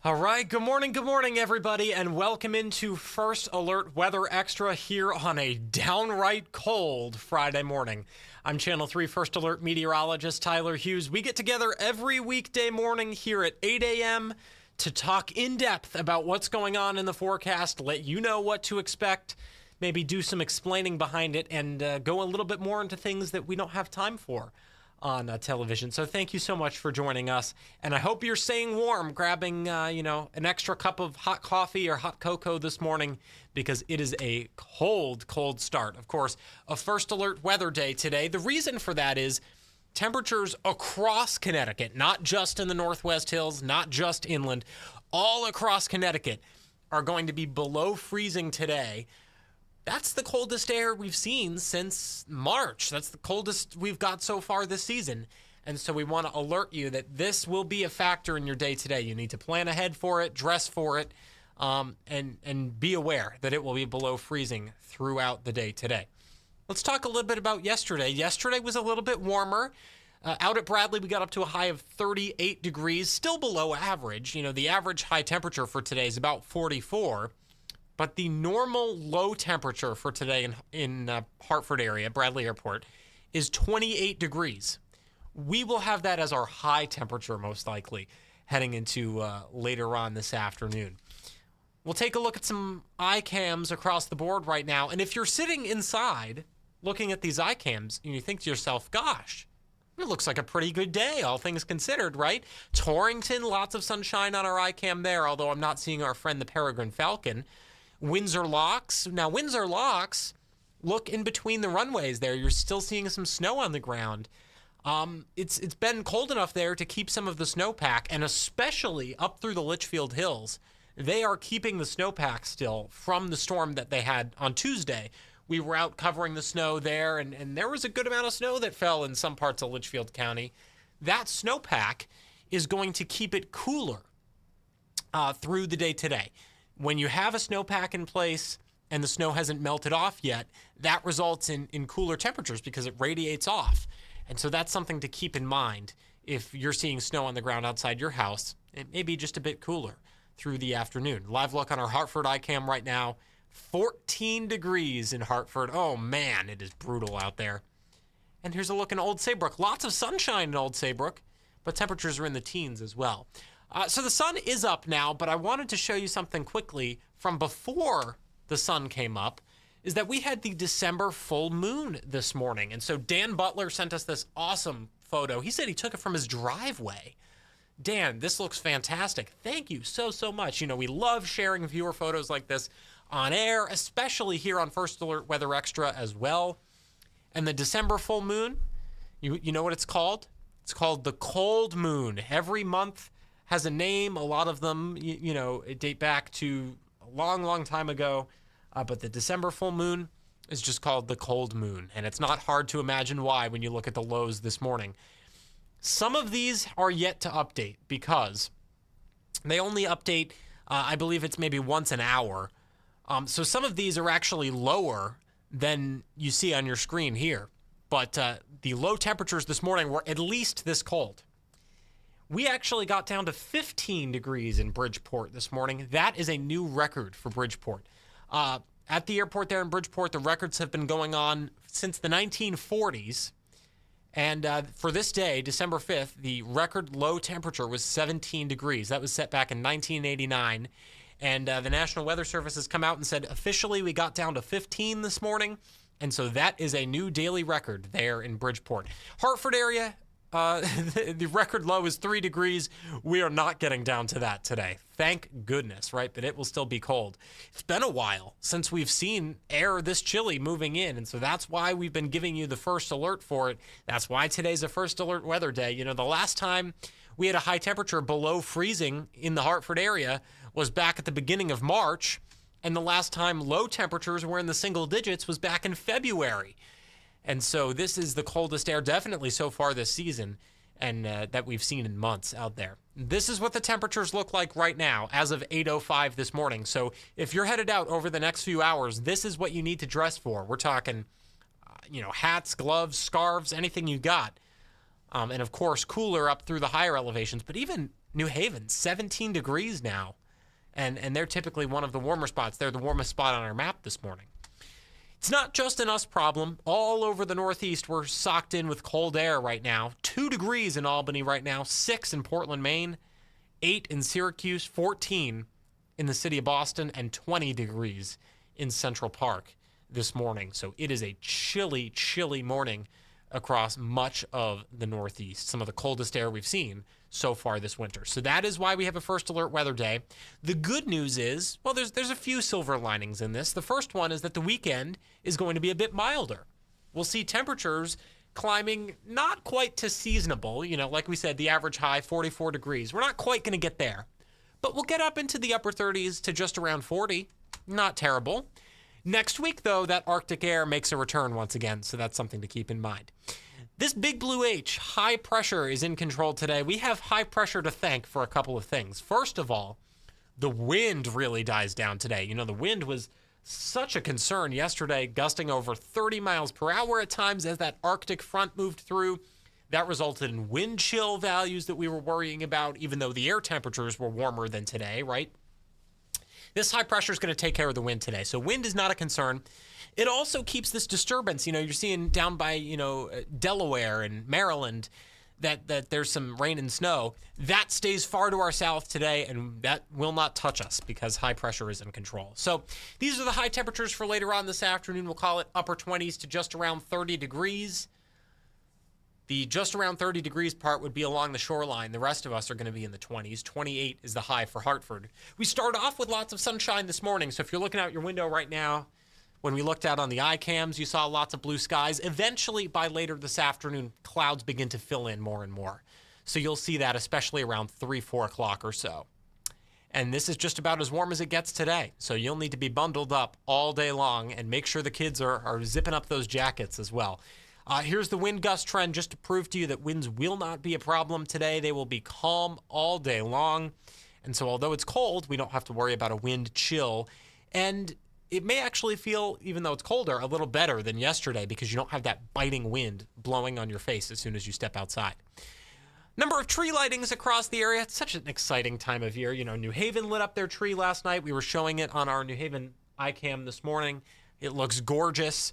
All right, good morning, everybody, and welcome into First Alert Weather Extra here on a downright cold Friday morning. I'm Channel 3 First Alert Meteorologist Tyler Hughes. We get together every weekday morning here at 8 a.m. to talk in depth about what's going on in the forecast, let you know what to expect, maybe do some explaining behind it, and go a little bit more into things that we don't have time for on television. So thank you so much for joining us. And I hope you're staying warm, grabbing, an extra cup of hot coffee or hot cocoa this morning because it is a cold start. Of course, a First Alert weather day today. The reason for that is temperatures across Connecticut, not just in the Northwest Hills, not just inland, all across Connecticut are going to be below freezing today. That's the coldest air we've seen since March. That's the coldest we've got so far this season. And so we want to alert you that this will be a factor in your day today. You need to plan ahead for it, dress for it, and be aware that it will be below freezing throughout the day today. Let's talk a little bit about yesterday. Yesterday was a little bit warmer. Out at Bradley, we got up to a high of 38 degrees, still below average. The average high temperature for today is about 44. But the normal low temperature for today in Hartford area, Bradley Airport, is 28 degrees. We will have that as our high temperature, most likely, heading into later on this afternoon. We'll take a look at some iCams across the board right now. And if you're sitting inside looking at these iCams and you think to yourself, gosh, it looks like a pretty good day, all things considered, right? Torrington, lots of sunshine on our iCam there, although I'm not seeing our friend the Peregrine Falcon. Windsor Locks. Now, Windsor Locks, look in between the runways there. You're still seeing some snow on the ground. It's been cold enough there to keep some of the snowpack, and especially up through the Litchfield Hills. They are keeping the snowpack still from the storm that they had on Tuesday. We were out covering the snow there, and there was a good amount of snow that fell in some parts of Litchfield County. That snowpack is going to keep it cooler through the day today. When you have a snowpack in place and the snow hasn't melted off yet, that results in cooler temperatures because it radiates off. And so that's something to keep in mind if you're seeing snow on the ground outside your house. It may be just a bit cooler through the afternoon. Live look on our Hartford iCam right now, 14 degrees in Hartford. Oh man, it is brutal out there. And here's a look in Old Saybrook. Lots of sunshine in Old Saybrook, but temperatures are in the teens as well. So the sun is up now, but I wanted to show you something quickly from before the sun came up, is that we had the December full moon this morning. And so Dan Butler sent us this awesome photo. He said he took it from his driveway. Dan, this looks fantastic. Thank you so much. We love sharing viewer photos like this on air, especially here on First Alert Weather Extra as well. And the December full moon, you know what it's called? It's called the cold moon. Every month has a name. A lot of them, it date back to a long time ago. But the December full moon is just called the cold moon. And it's not hard to imagine why when you look at the lows this morning. Some of these are yet to update because they only update, I believe it's maybe once an hour. So some of these are actually lower than you see on your screen here. But the low temperatures this morning were at least this cold. We actually got down to 15 degrees in Bridgeport this morning. That is a new record for Bridgeport. At the airport there in Bridgeport, the records have been going on since the 1940s. And for this day, December 5th, the record low temperature was 17 degrees. That was set back in 1989. And the National Weather Service has come out and said, officially, we got down to 15 this morning. And so that is a new daily record there in Bridgeport. Hartford area, the record low is 3 degrees. We are not getting down to that today. Thank goodness, right? But it will still be cold. It's been a while since we've seen air this chilly moving in. And so that's why we've been giving you the first alert for it. That's why today's a first alert weather day. The last time we had a high temperature below freezing in the Hartford area was back at the beginning of March. And the last time low temperatures were in the single digits was back in February. And so this is the coldest air definitely so far this season and that we've seen in months out there. This is what the temperatures look like right now as of 8:05 this morning. So if you're headed out over the next few hours, this is what you need to dress for. We're talking, hats, gloves, scarves, anything you got. And of course, cooler up through the higher elevations. But even New Haven, 17 degrees now. And they're typically one of the warmer spots. They're the warmest spot on our map this morning. It's not just an us problem. All over the Northeast, we're socked in with cold air right now. 2 degrees in Albany right now, 6 in Portland, Maine, 8 in Syracuse, 14 in the city of Boston, and 20 degrees in Central Park this morning. So it is a chilly, chilly morning across much of the Northeast. Some of the coldest air we've seen so far this winter. So that is why we have a first alert weather day. The good news is, well, there's a few silver linings in this. The first one is that the weekend is going to be a bit milder. We'll see temperatures climbing not quite to seasonable. Like we said, the average high, 44 degrees. We're not quite going to get there. But we'll get up into the upper 30s to just around 40. Not terrible. Next week, though, that Arctic air makes a return once again, so that's something to keep in mind. This big blue H, high pressure, is in control today. We have high pressure to thank for a couple of things. First of all, the wind really dies down today. The wind was such a concern yesterday, gusting over 30 miles per hour at times as that Arctic front moved through. That resulted in wind chill values that we were worrying about, even though the air temperatures were warmer than today, right? This high pressure is going to take care of the wind today. So wind is not a concern. It also keeps this disturbance. You're seeing down by, Delaware and Maryland that there's some rain and snow. That stays far to our south today, and that will not touch us because high pressure is in control. So these are the high temperatures for later on this afternoon. We'll call it upper 20s to just around 30 degrees. The just around 30 degrees part would be along the shoreline. The rest of us are going to be in the 20s. 28 is the high for Hartford. We start off with lots of sunshine this morning. So if you're looking out your window right now, when we looked out on the iCams, you saw lots of blue skies. Eventually, by later this afternoon, clouds begin to fill in more and more. So you'll see that especially around 3, 4 o'clock or so. And this is just about as warm as it gets today. So you'll need to be bundled up all day long and make sure the kids are zipping up those jackets as well. Here's the wind gust trend just to prove to you that winds will not be a problem today. They will be calm all day long. And so although it's cold, we don't have to worry about a wind chill. And it may actually feel, even though it's colder, a little better than yesterday because you don't have that biting wind blowing on your face as soon as you step outside. Number of tree lightings across the area. It's such an exciting time of year. New Haven lit up their tree last night. We were showing it on our New Haven iCam this morning. It looks gorgeous.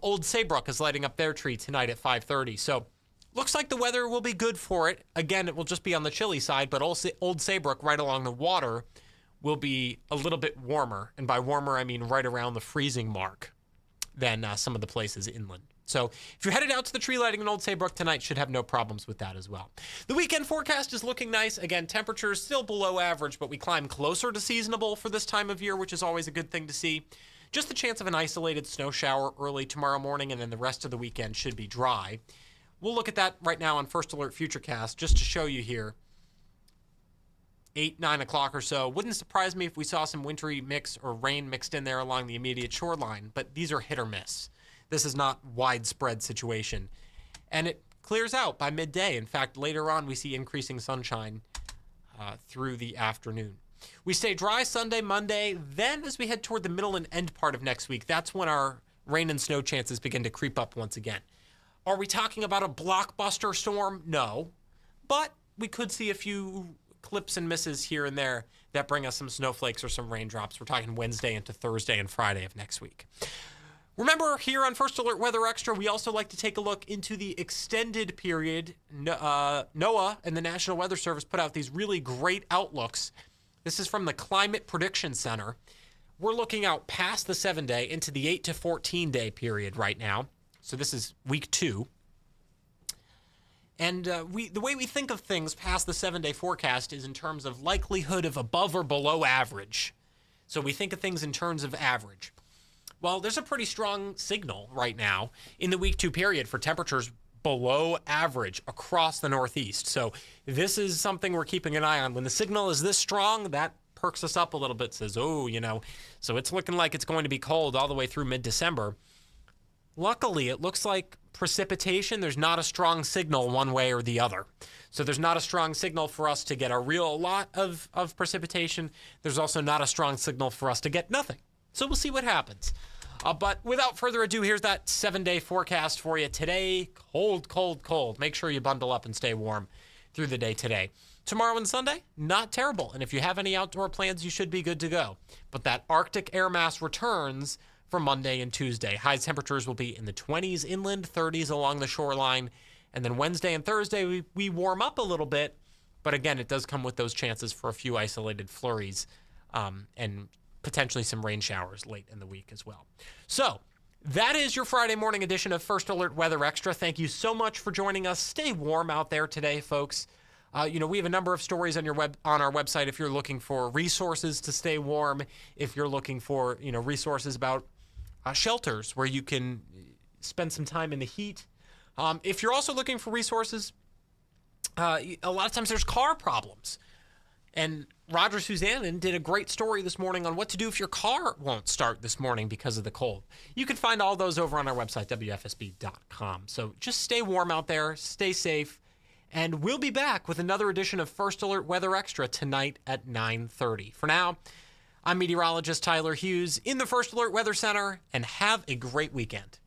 Old Saybrook is lighting up their tree tonight at 5:30. So looks like the weather will be good for it. Again, it will just be on the chilly side, but Old Saybrook right along the water will be a little bit warmer. And by warmer, I mean right around the freezing mark than some of the places inland. So if you're headed out to the tree lighting in Old Saybrook tonight, should have no problems with that as well. The weekend forecast is looking nice. Again, temperatures still below average, but we climb closer to seasonable for this time of year, which is always a good thing to see. Just the chance of an isolated snow shower early tomorrow morning, and then the rest of the weekend should be dry. We'll look at that right now on First Alert Futurecast just to show you here. 8, 9 o'clock or so. Wouldn't surprise me if we saw some wintry mix or rain mixed in there along the immediate shoreline, but these are hit or miss. This is not widespread situation. And it clears out by midday. In fact, later on we see increasing sunshine through the afternoon. We stay dry Sunday, Monday. Then as we head toward the middle and end part of next week, that's when our rain and snow chances begin to creep up once again. Are we talking about a blockbuster storm? No. But we could see a few clips and misses here and there that bring us some snowflakes or some raindrops. We're talking Wednesday into Thursday and Friday of next week. Remember, here on First Alert Weather Extra, we also like to take a look into the extended period. NOAA and the National Weather Service put out these really great outlooks. This is from the Climate Prediction Center. We're looking out past the 7-day into the 8 to 14-day period right now. So this is week 2. And the way we think of things past the 7-day forecast is in terms of likelihood of above or below average. So we think of things in terms of average. Well, there's a pretty strong signal right now in the week 2 period for temperatures below average across the Northeast. So this is something we're keeping an eye on. When the signal is this strong, that perks us up a little bit, says, oh, so it's looking like it's going to be cold all the way through mid-December. Luckily, it looks like precipitation, there's not a strong signal one way or the other. So there's not a strong signal for us to get a real lot of precipitation. There's also not a strong signal for us to get nothing. So we'll see what happens. But without further ado, here's that 7-day forecast for you. Today, cold, cold, cold. Make sure you bundle up and stay warm through the day today. Tomorrow and Sunday, not terrible. And if you have any outdoor plans, you should be good to go. But that Arctic air mass returns for Monday and Tuesday. High temperatures will be in the 20s inland, 30s along the shoreline. And then Wednesday and Thursday, we warm up a little bit. But again, it does come with those chances for a few isolated flurries and potentially some rain showers late in the week as well. So that is your Friday morning edition of First Alert Weather Extra. Thank you so much for joining us. Stay warm out there today, folks. We have a number of stories on our website if you're looking for resources to stay warm, if you're looking for, resources about shelters where you can spend some time in the heat. If you're also looking for resources, a lot of times there's car problems. And Roger Susannon did a great story this morning on what to do if your car won't start this morning because of the cold. You can find all those over on our website, WFSB.com. So just stay warm out there, stay safe, and we'll be back with another edition of First Alert Weather Extra tonight at 9:30. For now, I'm meteorologist Tyler Hughes in the First Alert Weather Center, and have a great weekend.